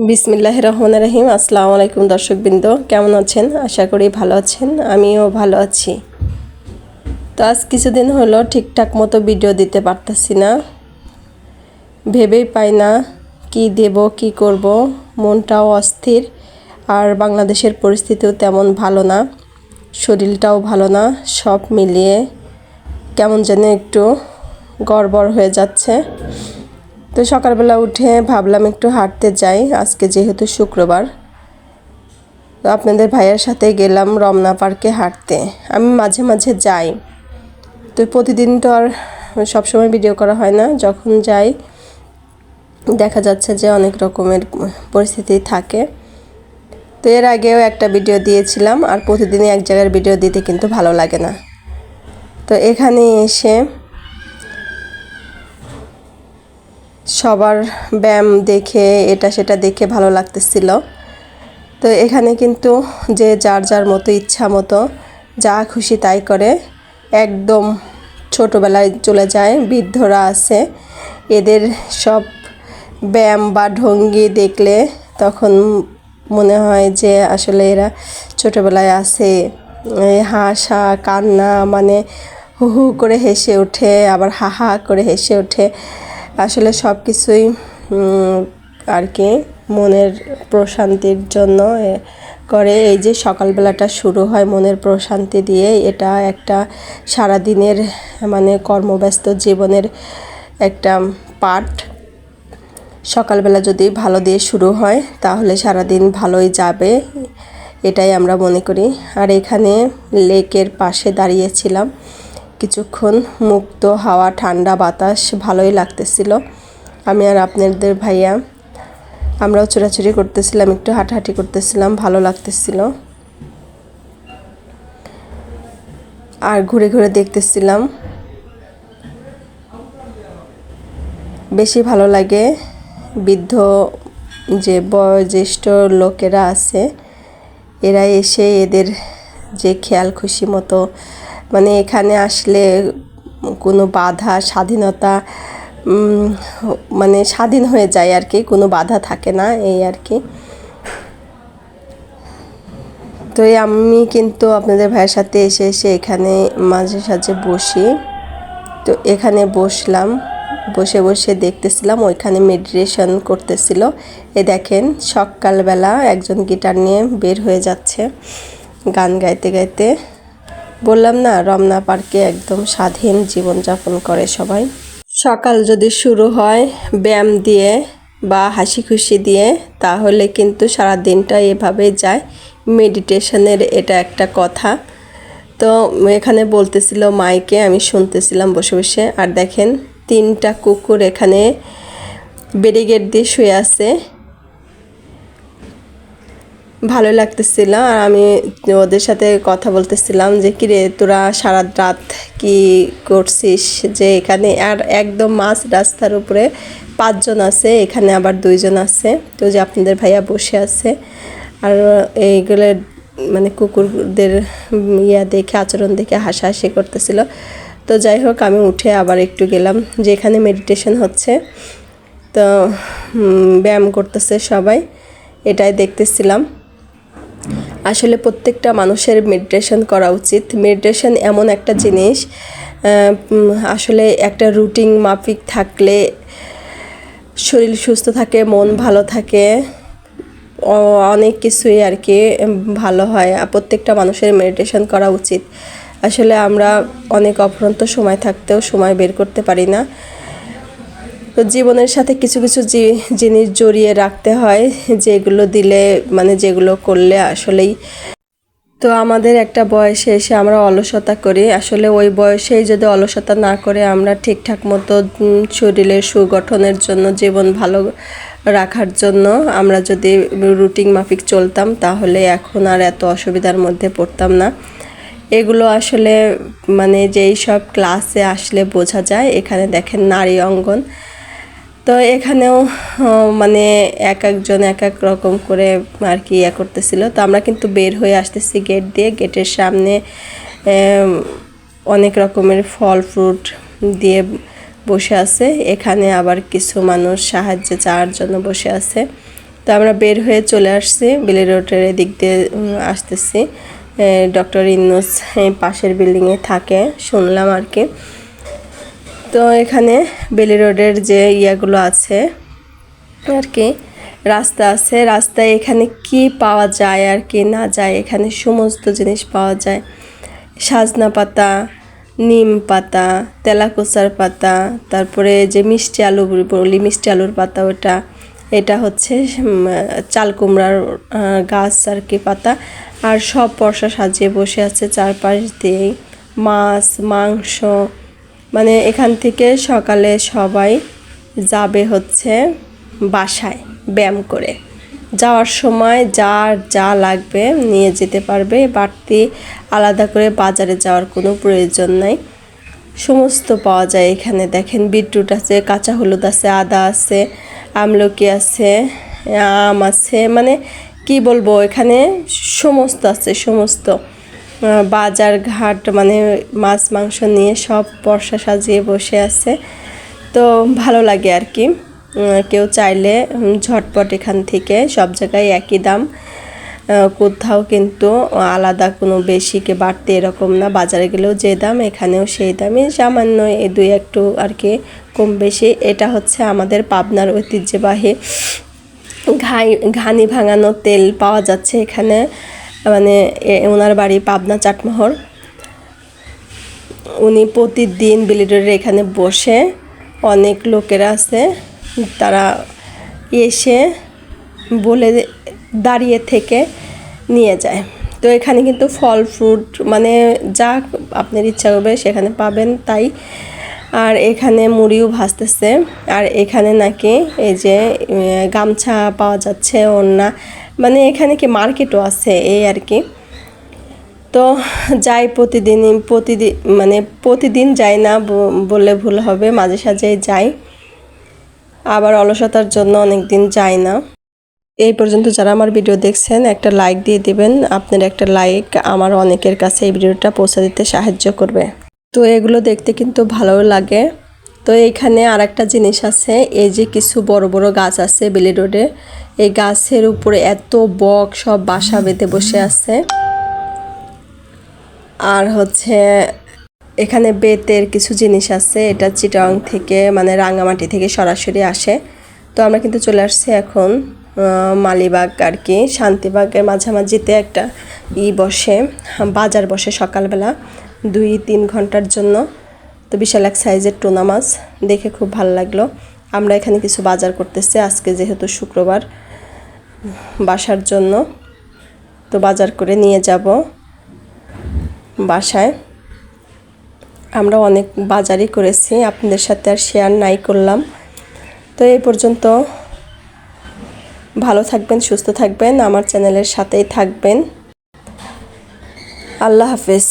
বিসমিল্লাহির রহমানির রহিম। আসসালামু আলাইকুম দর্শকবৃন্দ, কেমন আছেন? আশা করি ভালো আছেন, আমিও ভালো আছি। তো আজ কিছুদিন হলো ঠিকঠাক মতো ভিডিও দিতে পারতেছি না, ভেবেই পাই না কি দেব কি করব, মনটাও অস্থির। আর বাংলাদেশের পরিস্থিতিও তেমন ভালো না, শরীরটাও ভালো না, সব মিলিয়ে কেমন যেন একটু গড়বড় হয়ে যাচ্ছে। তো সকালবেলা উঠে ভাবলাম একটু হাঁটতে যাই, আজকে যেহেতু শুক্রবার। তো আপনাদের ভাইয়ের সাথে গেলাম রমনা পার্কে হাঁটতে। আমি মাঝে মাঝে যাই, তো প্রতিদিন তো আর সবসময় ভিডিও করা হয় না। যখন যাই দেখা যাচ্ছে যে অনেক রকমের পরিস্থিতি থাকে। তো এর আগেও একটা ভিডিও দিয়েছিলাম, আর প্রতিদিনই এক জায়গার ভিডিও দিতে কিন্তু ভালো লাগে না। তো এখানে এসে সবার ব্যায়াম দেখে এটা সেটা দেখে ভালো লাগতেছিল। তো এখানে কিন্তু যে যার যার মতো ইচ্ছা মতো যা খুশি তাই করে, একদম ছোটোবেলায় চলে যায়। বৃদ্ধরা আছে, এদের সব ব্যায়াম বা ভঙ্গি দেখলে তখন মনে হয় যে আসলে এরা ছোটোবেলায় আছে। হাসা কান্না, মানে হু হু করে হেসে ওঠে, আবার হা হা করে হেসে ওঠে। আসলে সব কিছুই আর কি মনের প্রশান্তির জন্য করে। এই যে সকালবেলাটা শুরু হয় মনের প্রশান্তি দিয়ে, এটা একটা সারাদিনের মানে কর্মব্যস্ত জীবনের একটা পার্ট। সকালবেলা যদি ভালো দিয়ে শুরু হয় তাহলে সারাদিন ভালোই যাবে, এটাই আমরা মনে করি। আর এখানে লেকের পাশে দাঁড়িয়েছিলাম কিছুক্ষণ, মুক্ত হাওয়া, ঠান্ডা বাতাস, ভালোই লাগতেছিল। আমি আর আপনাদের ভাইয়া আমরাও ছোটাছুটি করতেছিলাম, একটু হাঁটাহাঁটি করতেছিলাম, ভালো লাগতেছিল। আর ঘুরে ঘুরে দেখতেছিলাম। বেশি ভালো লাগে বৃদ্ধ যে বয়োজ্যেষ্ঠ লোকেরা আছে, এরা এসে এদের যে খেয়াল খুশি মতো, মানে এখানে আসলে কোনো বাধা, স্বাধীনতা মানে স্বাধীন হয়ে যায় আর কি, কোনো বাধা থাকে না, এই আর কি। তো আমি কিন্তু আপনাদের ভাইয়ের সাথে এসে এসে এখানে মাঝে সাঝে বসি। তো এখানে বসলাম, বসে বসে দেখতেছিলাম, ওইখানে মেডিটেশন করতেছিল। এ দেখেন সকালবেলা একজন গিটার নিয়ে বের হয়ে যাচ্ছে গান গাইতে গাইতে। বললাম না, রমনা পার্কে একদম স্বাধীন জীবনযাপন করে সবাই। সকাল যদি শুরু হয় ব্যায়াম দিয়ে বা হাসি খুশি দিয়ে, তাহলে কিন্তু সারা দিনটা এভাবেই যায়। মেডিটেশনের এটা একটা কথা। তো এখানে বলতেছিল মাইকে, আমি শুনতেছিলাম বসে বসে। আর দেখেন 3টা কুকুর এখানে ব্যারিকেড দিয়ে শুয়ে আছে, ভালো লাগতেছিল। আর আমি ওদের সাথে কথা বলতেছিলাম যে কিরে তোরা সারা রাত কি করছিস, যে এখানে আর একদম মাঝ রাস্তার উপরে 5 জন আছে, এখানে আবার 2 জন আছে। তো যে আপনাদের ভাইয়া বসে আছে, আর এইগুলো মানে কুকুরদের ইয়া দেখে, আচরণ দেখে হাসাহাসি করতেছিল। তো যাই হোক, আমি উঠে আবার একটু গেলাম যেখানে মেডিটেশন হচ্ছে, তো ব্যায়াম করতেছে সবাই, এটাই দেখতেছিলাম। আসলে প্রত্যেকটা মানুষের মেডিটেশন করা উচিত। মেডিটেশন এমন একটা জিনিস, আসলে একটা রুটিন মাফিক থাকলে শরীর সুস্থ থাকে, মন ভালো থাকে, অনেক কিছুই আর কি ভালো হয়। প্রত্যেকটা মানুষের মেডিটেশন করা উচিত। আসলে আমরা অনেক অফুরন্ত সময় থাকতেও সময় বের করতে পারি না। তো জীবনের সাথে কিছু কিছু জিনিস জড়িয়ে রাখতে হয়, যেগুলো দিলে মানে যেগুলো করলে আসলেই। তো আমাদের একটা বয়সে এসে আমরা অলসতা করি, আসলে ওই বয়সেই যদি অলসতা না করে আমরা ঠিকঠাক মতো শরীরের সুগঠনের জন্য, জীবন ভালো রাখার জন্য আমরা যদি রুটিন মাফিক চলতাম, তাহলে এখন আর এত অসুবিধার মধ্যে পড়তাম না। এগুলো আসলে মানে যেই সব ক্লাসে আসলে বোঝা যায়। এখানে দেখেন নারী অঙ্গন, তো এখানেও মানে এক একজন এক এক রকম করে আর কি ইয়ে করতেছিল। তো আমরা কিন্তু বের হয়ে আসতেছি গেট দিয়ে, গেটের সামনে অনেক রকমের ফল ফ্রুট দিয়ে বসে আছে। এখানে আবার কিছু মানুষ সাহায্যে চাওয়ার জন্য বসে আছে। তো আমরা বের হয়ে চলে আসছি বেলি রোডের এদিক দিয়ে আসতেছি। ডক্টর ইউনূস পাশের বিল্ডিংয়ে থাকে শুনলাম আর কি। তো এখানে বেলি রোডের যে ইয়াগুলো আছে আর কি, রাস্তা আছে, রাস্তায় এখানে কি পাওয়া যায় আর কি না যায়, এখানে সমস্ত জিনিস পাওয়া যায়। সাজনা পাতা, নিম পাতা, তেলাকুচার পাতা, তারপরে যে মিষ্টি আলু বলি, মিষ্টি আলুর পাতা ওটা, এটা হচ্ছে চাল কুমড়ার গাছ আর কি পাতা। আর সব পরশা সাজিয়ে বসে আছে চারপাশ দিয়েই, মাছ মাংস। মানে এখান থেকে সকালে সবাই যাবে হচ্ছে বাসায় ব্যায়াম করে, যাওয়ার সময় যার যা লাগবে নিয়ে যেতে পারবে, বাড়তি আলাদা করে বাজারে যাওয়ার কোনো প্রয়োজন নাই, সমস্ত পাওয়া যায় এখানে। দেখেন বিটরুট আছে, কাঁচা হলুদ আছে, আদা আছে, আমলকি আছে, আম আছে, মানে কি বলবো, এখানে সমস্ত আছে, সমস্ত বাজার ঘাট, মানে মাছ মাংস নিয়ে সব পরশা সাজিয়ে বসে আছে। তো ভালো লাগে আর কি। কেউ চাইলে ঝটপট এখান থেকে, সব জায়গায় একই দাম, কোথাও কিন্তু আলাদা কোনো বেশি কে বাড়তে এরকম না। বাজারে গেলেও যে দাম এখানেও সেই দামই, সামান্য এই দুই একটু আর কি কম বেশি। এটা হচ্ছে আমাদের পাবনার ঐতিহ্যবাহী ঘানি ভাঙানো তেল পাওয়া যাচ্ছে এখানে। মানে ওনার বাড়ি পাবনা চাটমোহর। উনি প্রতিদিন বেলি রোডের এখানে বসে, অনেক লোকেরা আছে তারা এসে বলে দাঁড়িয়ে থেকে নিয়ে যায়। তো এখানে কিন্তু ফল ফ্রুট মানে যা আপনার ইচ্ছা করবে সেখানে পাবেন তাই। আর এখানে মুড়িও ভাজতেছে। আর এখানে নাকি এই যে গামছা পাওয়া যাচ্ছে, ওড়না, মানে এখানে কি মার্কেটও আছে এই আর কি। তো যাই প্রতিদিন মানে প্রতিদিন যাই না বললে ভুল হবে, মাঝে সাঝে যাই, আবার অলসতার জন্য অনেক দিন যাই না। এই পর্যন্ত যারা আমার ভিডিও দেখছেন একটা লাইক দিয়ে দিবেন। আপনার একটা লাইক আমার অনেকের কাছে এই ভিডিওটা পৌঁছে দিতে সাহায্য করবে। তো এগুলো দেখতে কিন্তু ভালো লাগে। তো এইখানে আর একটা জিনিস আছে, এই যে কিছু বড় বড় গাছ আছে বেলি রোডে, এই গাছের উপরে এত বক সব বাসা বেঁধে বসে আছে। আর হচ্ছে এখানে বেতের কিছু জিনিস আছে, এটা চিটাং থেকে মানে রাঙামাটি থেকে সরাসরি আসে। তো আমরা কিন্তু চলে আসছি এখন মালিবাগ আর কি, শান্তিবাগের মাঝামাঝিতে একটা বসে, বাজার বসে সকালবেলা 2-3 ঘন্টার জন্য। তো বিশাল এক সাইজের টুনা মাছ দেখে খুব ভালো লাগলো। আমরা এখানে কিছু বাজার করতেছি আজকে যেহেতু শুক্রবার, বাসার জন্য। তো বাজার করে নিয়ে যাব বাসায়। আমরা অনেক বাজারই করেছি, আপনাদের সাথে আর শেয়ার নাই করলাম। তো এই পর্যন্ত, ভালো থাকবেন, সুস্থ থাকবেন, আমার চ্যানেলের সাথেই থাকবেন। আল্লাহ হাফেজ।